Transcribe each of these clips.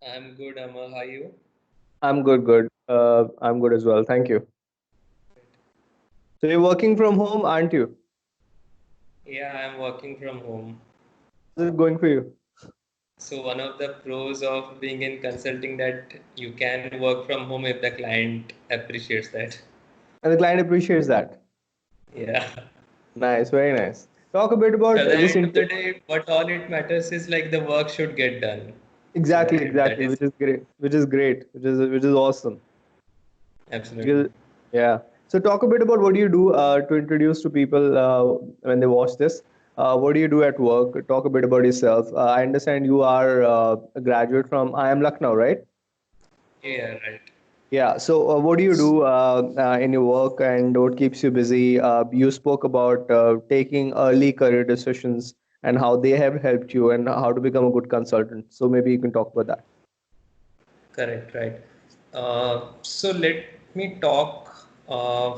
I'm good, Amar. How are you? I'm good, good. I'm good as well. Thank you. So you're working from home, aren't you? Yeah, I'm working from home. How's it going for you? So one of the pros of being in consulting that you can work from home if the client appreciates that. And the client appreciates that. Yeah. Nice, very nice. Talk a bit So about at the this. end of the day, what all it matters is like the work should get done. So Exactly, that exactly. is Which is great. Which is awesome. absolutely Because- Yeah. So talk a bit about what do you do to introduce to people when they watch this. What do you do at work? Talk a bit about yourself. I understand you are a graduate from IIM Lucknow, right? yeah, right. Yeah. So, what do you do in your work, and what keeps you busy? You spoke about taking early career decisions and how they have helped you, and how to become a good consultant. So maybe you can talk about that. Correct, right. So let me talk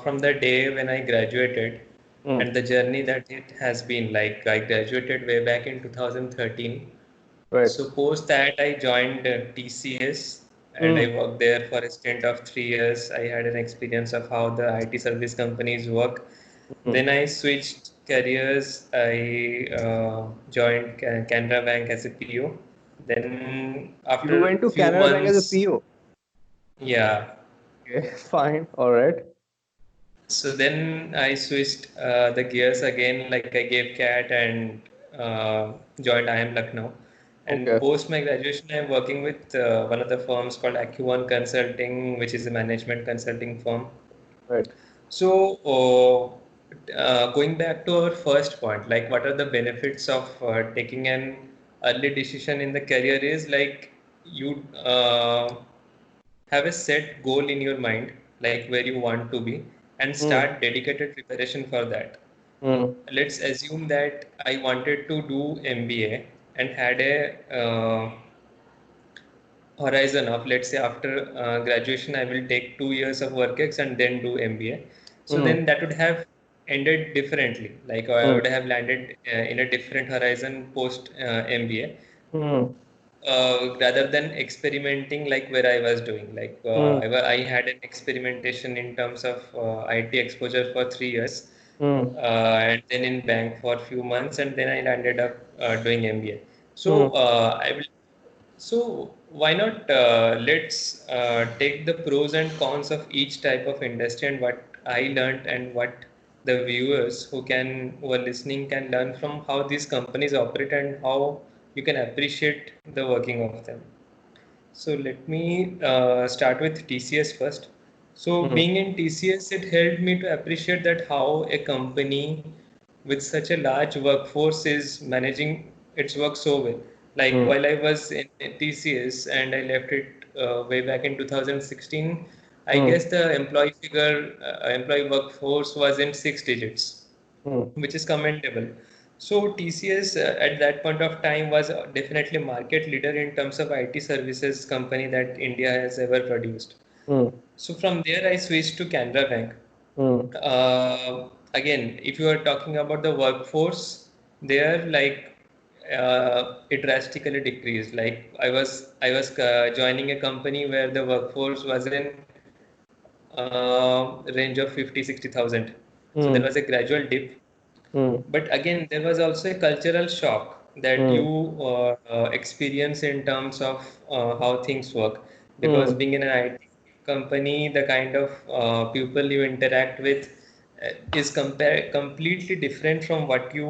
from the day when I graduated Mm, and the journey that it has been like. I graduated way back in 2013. right. So post that I joined TCS and I Mm, worked there for a stint of 3 years. I had an experience of how the IT service companies work. mm. Then I switched careers. I joined Canara Bank as a PO. Then You after went to few Canara Bank as a months, PO. yeah. Okay, fine. All right. So then I switched the gears again, like I gave CAT and joined IIM Lucknow. And Okay. post my graduation, I'm working with one of the firms called AQ1 Consulting, which is a management consulting firm. Right. So, going back to our first point, like what are the benefits of taking an early decision in the career is like you have a set goal in your mind, like where you want to be, and Mm, start dedicated preparation for that. mm, Let's assume that I wanted to do MBA and had a horizon of, let's say, after graduation I will take 2 years of work ex and then do MBA. So mm, then that would have ended differently, like I mm, would have landed in a different horizon post MBA, mm, rather than experimenting like where I was doing. Like mm, I had an experimentation in terms of IT exposure for 3 years, mm, and then in bank for a few months, and then I landed up doing MBA. So mm, I will. So why not let's take the pros and cons of each type of industry and what I learned and what the viewers who are listening can learn from how these companies operate and how you can appreciate the working of them. So let me start with TCS first. So mm, being in TCS, it helped me to appreciate that how a company with such a large workforce is managing its work so well. Like mm, while I was in TCS and I left it way back in 2016, I mm, guess the employee workforce was in six digits, mm, which is commendable. So TCS at that point of time was definitely market leader in terms of IT services company that India has ever produced. mm, So from there I switched to Canara Bank. mm, Again, if you are talking about the workforce, there like it drastically decreased. Like I was joining a company where the workforce was in range of 50-60,000. So there mm, was a gradual dip, mm, but again, there was also a cultural shock that you mm, experience in terms of how things work. Because mm. being in an IT company, the kind of people you interact with is completely different from what you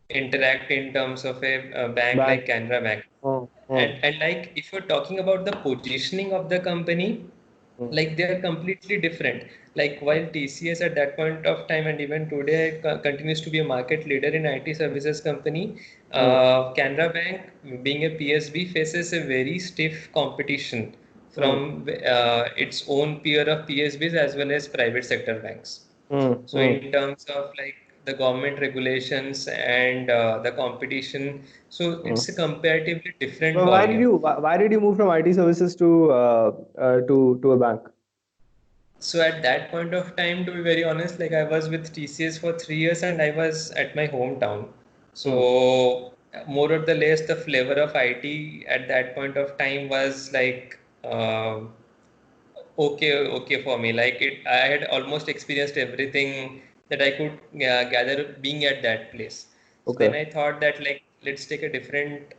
interact in terms of a bank Bank. like Canara Bank. Mm, And, mm, and like if you're talking about the positioning of the company, mm, like they are completely different. Like while TCS at that point of time and even today continues to be a market leader in IT services company, mm, Canara Bank being a PSB faces a very stiff competition mm, from its own peer of PSBs as well as private sector banks. mm, So mm, in terms of like the government regulations and the competition, so mm. it's a comparatively different But ball game. why did you move from IT services to a bank? So at that point of time, to be very honest, like I was with TCS for 3 years and I was at my hometown. Mm, So more or the less the flavor of IT at that point of time was like okay for me. Like it, I had almost experienced everything that I could gather being at that place. So then Okay. I thought that like let's take a different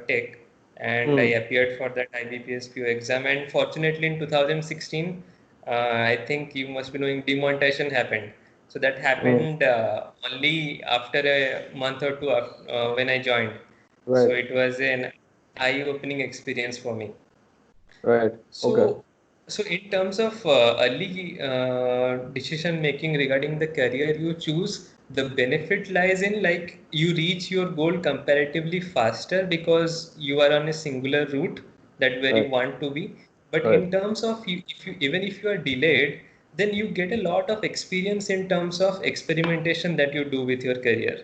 tech, and I Hmm. appeared for that IBPS PO exam. And fortunately, in 2016, I think you must be knowing demonetization happened. So that Hmm. happened only after a month or two when I joined. So Right. it was an eye-opening experience for me. Right. Okay. So, so in terms of early decision making regarding the career you choose, the benefit lies in like you reach your goal comparatively faster because you are on a singular route that where Right. you want to be. But Right. in terms of you, if you even if you are delayed, then you get a lot of experience in terms of experimentation that you do with your career.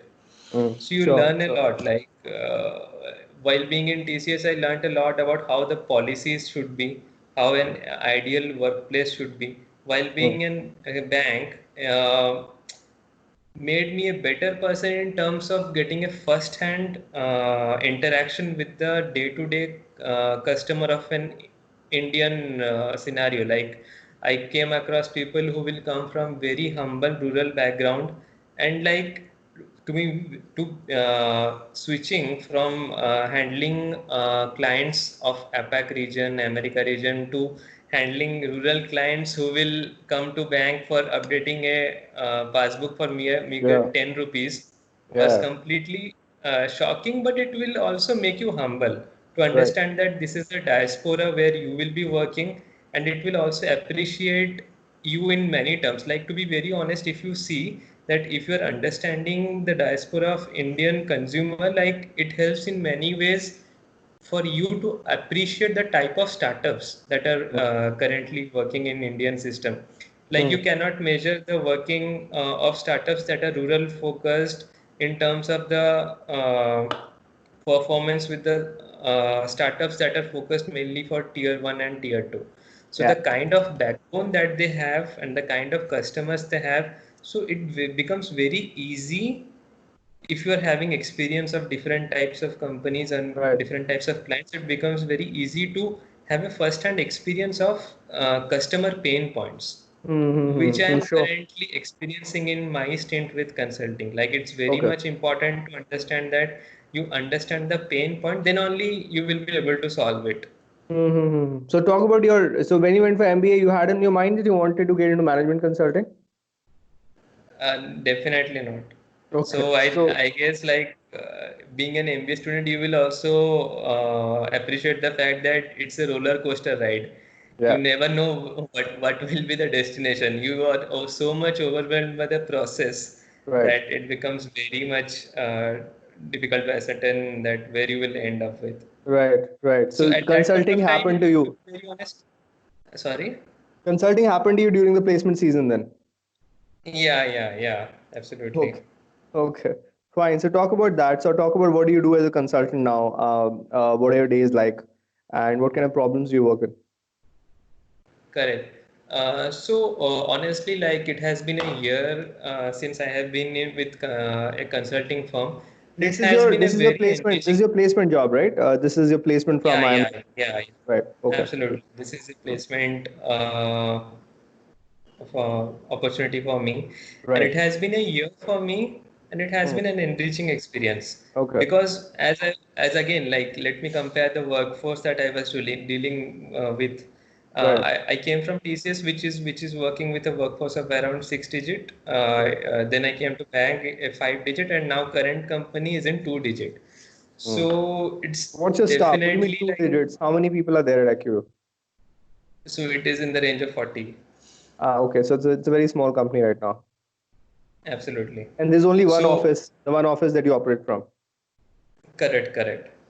Hmm. So you Sure. learn a lot. Like while being in TCS, I learned a lot about how the policies should be, how an ideal workplace should be. While Hmm. being in a bank, made me a better person in terms of getting a first-hand interaction with the day-to-day customer of an Indian scenario. Like I came across people who will come from very humble rural background, and like to switching from handling clients of APAC region, America region to handling rural clients who will come to bank for updating a passbook for meager Yeah. 10 rupees was Yeah. completely shocking, but it will also make you humble to Right. understand that this is the diaspora where you will be working, and it will also appreciate you in many terms. Like to be very honest, if you see that if you're understanding the diaspora of Indian consumer, like it helps in many ways for you to appreciate the type of startups that are Hmm. currently working in Indian system. Like you Hmm. cannot measure the working of startups that are rural focused in terms of the performance with the startups that are focused mainly for tier 1 and tier 2. So the Yeah. kind of backbone that they have and the kind of customers they have, so it becomes very easy if you are having experience of different types of companies and Right. different types of clients, it becomes very easy to have a first-hand experience of customer pain points, which I Mm-hmm. am Sure. currently experiencing in my stint with consulting. Like it's very Okay. much important to understand that you understand the pain point, then only you will be able to solve it. Mm-hmm. So talk about your. So when you went for MBA, you had in your mind that you wanted to get into management consulting. Definitely not. Okay. So So I guess like being an MBA student, you will also appreciate the fact that it's a roller coaster ride. You yeah. never know what will be the destination. You are so much overwhelmed by the process Right. that it becomes very much difficult to ascertain that where you will end up with. Right. Right. So So at that point consulting of time, happened to to you. be very honest, sorry. Consulting happened to you during the placement season then. Yeah, absolutely. Okay. Okay. Fine. So talk about that. So talk about what do you do as a consultant now? What are your days like, and what kind of problems do you work with? Correct. So honestly, like it has been a year since I have been in with a consulting firm, and it This is has your been a this is your very placement. This is engaging. your placement job, right? This is your placement from IM. Yeah, Right. Okay. absolutely. This is a placement opportunity for me, and Right. it has been a year for me, and it has Hmm. been an enriching experience Okay. because as again, like let me compare the workforce that I was dealing with. Right. I came from TCS, which is working with a workforce of around 6 digit. Right. Then I came to bank a 5 digit, and now current company is in 2 digit. Hmm. So it's What's your staff? What do you mean definitely two like, digits? How many people are there at Acuro? so it is in the range of 40. Ah, okay. So it's a very small company right now. Absolutely. And there's only one So office, the one office that you operate from. correct.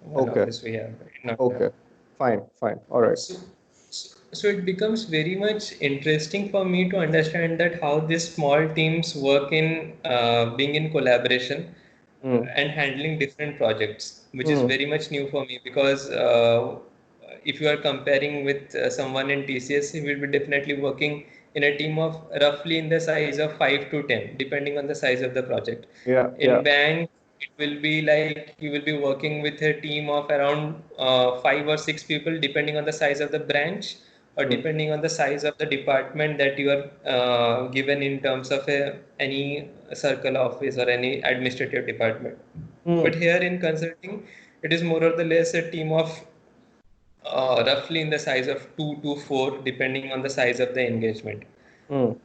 One Okay. office we have in Noida. Okay. Fine. Fine. All right. So it becomes very much interesting for me to understand that how these small teams work in being in collaboration Hmm. and handling different projects, which is Hmm. very much new for me because if you are comparing with someone in TCS, he will be definitely working in a team of roughly in the size of 5 to 10, depending on the size of the project. Yeah. In Yeah. bank, it will be like you will be working with a team of around 5 or 6 people, depending on the size of the branch or Mm. depending on the size of the department that you are given in terms of any circle office or any administrative department. But Mm. here in consulting, it is more or less a team of roughly in the size of 2 to 4, depending on the size of the engagement. Mm.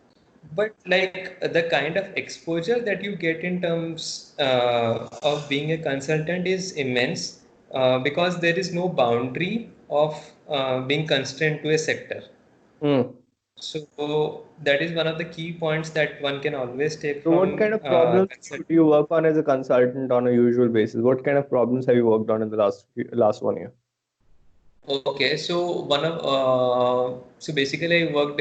But like the kind of exposure that you get in terms of being a consultant is immense because there is no boundary of being constrained to a sector. Mm. So that is one of the key points that one can always take So what kind from of problems consulting. do you work on as a consultant on a usual basis? What kind of problems have you worked on in the last 1 year? Okay, so so basically I worked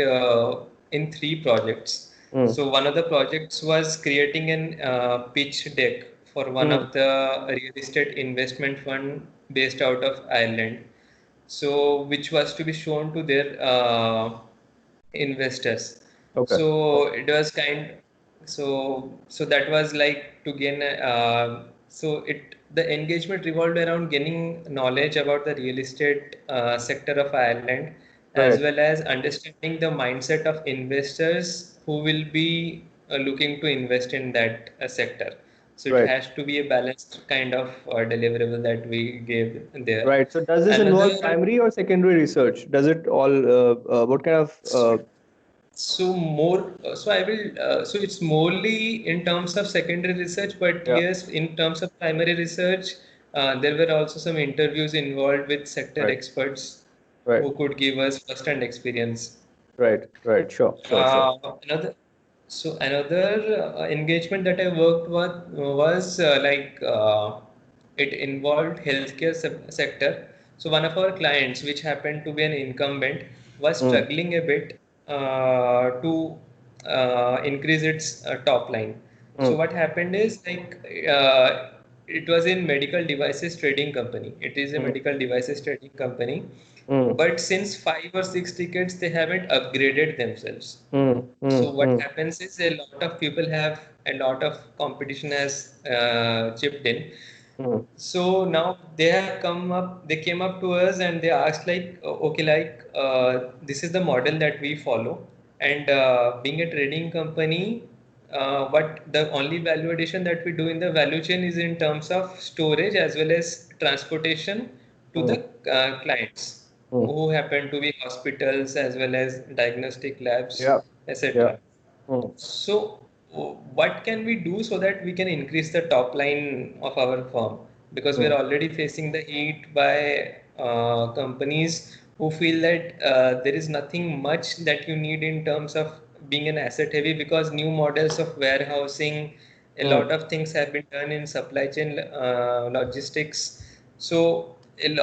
in 3 projects. Mm. So one of the projects was creating an pitch deck for one Mm. of the real estate investment fund based out of Ireland. So which was to be shown to their investors. Okay. So it was so that was like to gain so it the engagement revolved around gaining knowledge about the real estate sector of Ireland, as Right. well as understanding the mindset of investors who will be looking to invest in that sector. So it Right. has to be a balanced kind of deliverable that we gave there. Right. So does this involve Another primary or secondary research? Does it all, what kind of, So I will, so it's morely in terms of secondary research, but yeah, yes, in terms of primary research, there were also some interviews involved with sector right, experts right, who could give us first-hand experience. right, right. Sure, sure, sure. Another another engagement that I worked with was it involved healthcare sector. So one of our clients, which happened to be an incumbent, was Mm. struggling a bit to increase its top line. So Mm. what happened is uh, it was in medical devices trading company. It is a Mm. medical devices trading company, Mm. but since 5 or 6 decades they haven't upgraded themselves. Mm. So Mm. what Mm. happens is a lot of people have a lot of competition has chipped in. Mm. So now they came up to us and they asked like, okay, this is the model that we follow, and being a trading company, what the only value addition that we do in the value chain is in terms of storage as well as transportation to the Mm. clients Mm. who happen to be hospitals as well as diagnostic labs, Yeah, yeah. etc. Mm. So, what can we do so that we can increase the top line of our firm? Because we are Mm. already facing the heat by companies who feel that there is nothing much that you need in terms of being an asset heavy, because new models of warehousing, a Mm. lot of things have been done in supply chain logistics. So it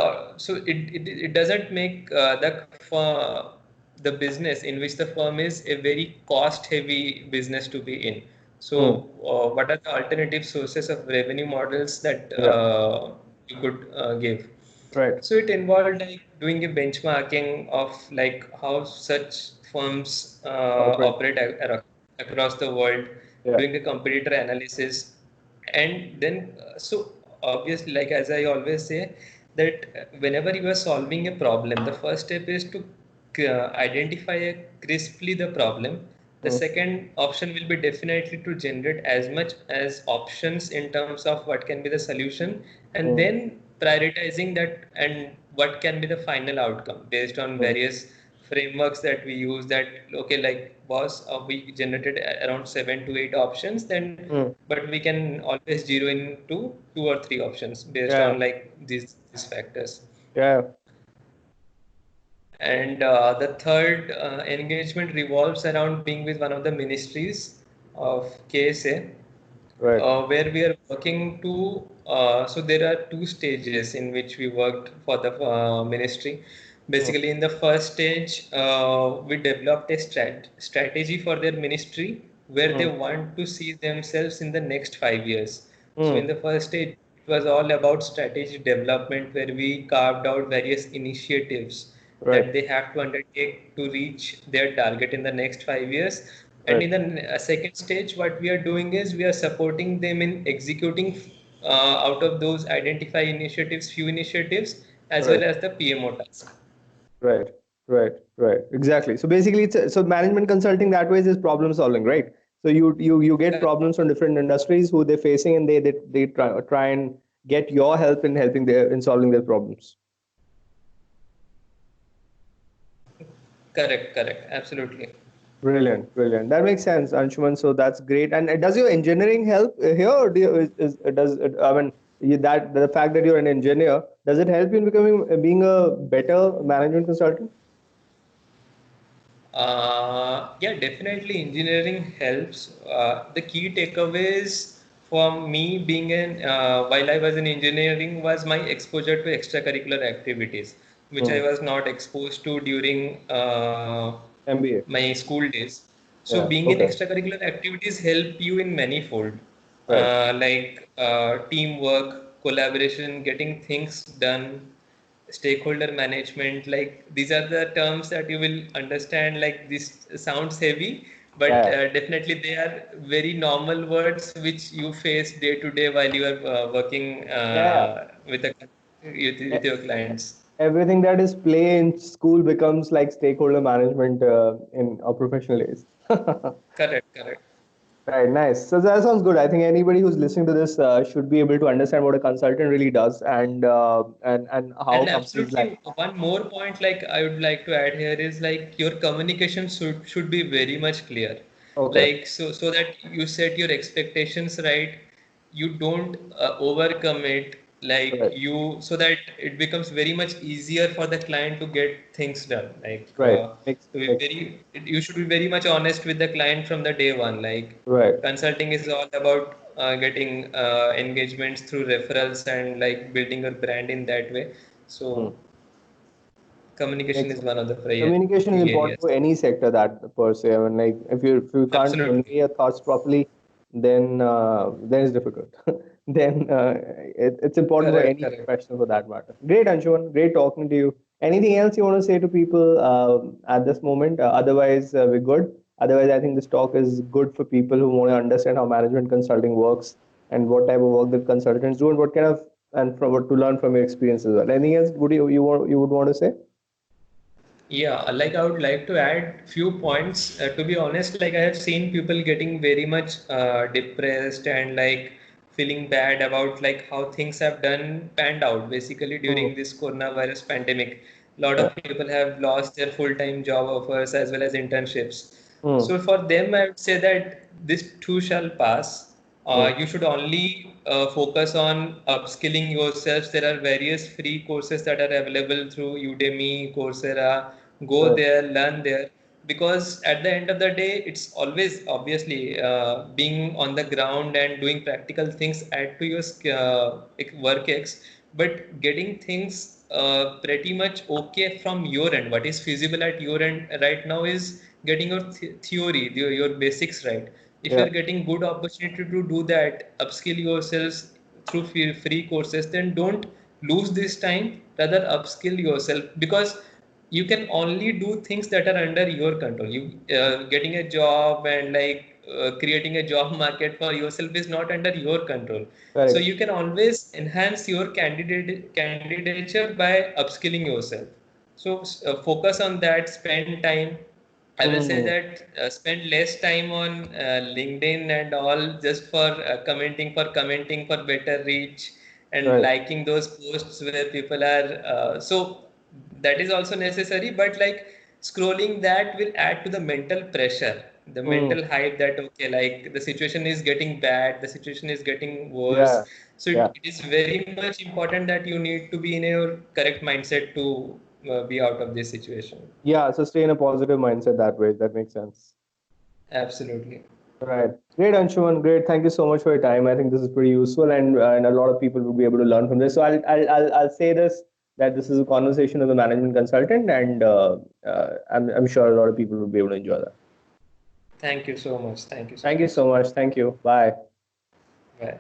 doesn't make the business in which the firm is a very cost heavy business to be in. So Mm. what are the alternative sources of revenue models that Yeah. you could give? Right. So it involved like doing a benchmarking of like how such firms Operate. operate across the world, Yeah. doing a competitor analysis, and then so obviously, like as I always say, that whenever you are solving a problem, the first step is to identify crisply the problem. The Mm. second option will be definitely to generate as much as options in terms of what can be the solution, and Mm. then prioritizing that and what can be the final outcome based on Mm. various frameworks that we use. That okay, like boss, we generated around 7 to 8 options, then Mm. but we can always zero in to 2 or 3 options based Yeah. on like these factors. Yeah. And the third engagement revolves around being with one of the ministries of KSA, Right. where we are working to. So there are 2 stages in which we worked for the ministry. Mm. Basically, in the first stage, we developed a strategy for their ministry where they Mm. want to see themselves in the next 5 years. So in Mm. the first stage, it was all about strategy development, where we carved out various initiatives Right. that they have to undertake to reach their target in the next 5 years. And Right. in the second stage, what we are doing is we are supporting them in executing out of those identify initiatives, few initiatives, as well Right. as the PMO task. Right, right. Exactly. So basically, so management consulting that way is problem solving, right? So you get problems from different industries who they're facing, and they try and get your help in helping their in solving their problems. Correct, absolutely. Brilliant, brilliant. That makes sense, Anshuman. So that's great. And does your engineering help here, or do you, does it, I mean that the fact that you're an engineer, does it help you in becoming being a better management consultant? Yeah, definitely engineering helps. The key takeaways for me being while I was in engineering was my exposure to extracurricular activities, which I Hmm. was not exposed to during MBA. my school days. So Yeah. being in Okay. extracurricular activities help you in many fold, Right. like teamwork, collaboration, getting things done, stakeholder management. Like these are the terms that you will understand. Like this sounds heavy, but Yeah. definitely they are very normal words which you face day to day while you are working Yeah. with Yeah. your clients. Everything that is play in school becomes like stakeholder management in our professional days. Correct. Right, nice. So that sounds good. I think anybody who's listening to this should be able to understand what a consultant really does and how And companies like. absolutely, one more point like I would like to add here is like your communication should be very much clear. Okay, Like so that you set your expectations right, you don't overcommit, like right, you, so that it becomes very much easier for the client to get things done. Like right. Makes you should be very much honest with the client from the day one. Like right. consulting is all about getting engagements through referrals and like building your brand in that way. So Hmm. communication Makes is sense. one of the Communication is key important areas. for any sector that per se. I mean, like if you can't convey Absolutely. your thoughts properly, then it's difficult. Then it's important for Correct, any correct. professional for that matter. Great, Anshuman. Great talking to you. Anything else you want to say to people at this moment? Otherwise, we're good. Otherwise, I think this talk is good for people who want to understand how management consulting works and what type of work that consultants do and what kind of and from what to learn from your experiences. Well, anything else would you would want to say? Yeah, like I would like to add few points. To be honest, like I have seen people getting very much depressed and like feeling bad about like how things have done panned out basically Hmm. during this coronavirus pandemic. A lot Yeah. of people have lost their full-time job offers as well as internships. Hmm. So for them, I would say that this too shall pass. Hmm. You should only focus on upskilling yourselves. There are various free courses that are available through Udemy, Coursera. Go Right. there, learn there. Because at the end of the day, it's always obviously being on the ground and doing practical things add to your work ex, but getting things pretty much okay from your end. What is feasible at your end right now is getting your theory, your basics right. If Yeah. you're getting good opportunity to do that, upskill yourselves through free courses, then don't lose this time, rather upskill yourself, because you can only do things that are under your control. You getting a job and like creating a job market for yourself is not under your control. So Correct. you can always enhance your candidature by upskilling yourself. So focus on that, spend time. I will say Hmm. that spend less time on LinkedIn and all just for commenting for better reach and Right. liking those posts where people are. So that is also necessary, but like scrolling that will add to the mental pressure, the Hmm. mental hype that okay, like the situation is getting bad, the situation is getting Yeah. worse. So Yeah. it is very much important that you need to be in your correct mindset to be out of this situation. Yeah. So stay in a positive mindset that way. That makes sense. Absolutely. Right. Great, Anshuman. Great. Thank you so much for your time. I think this is pretty useful, and a lot of people will be able to learn from this. So I'll say this that this is a conversation with a management consultant, and I'm sure a lot of people will be able to enjoy that. Thank you so much. Thank you so Thank you much. so much. Thank you. Bye. Bye.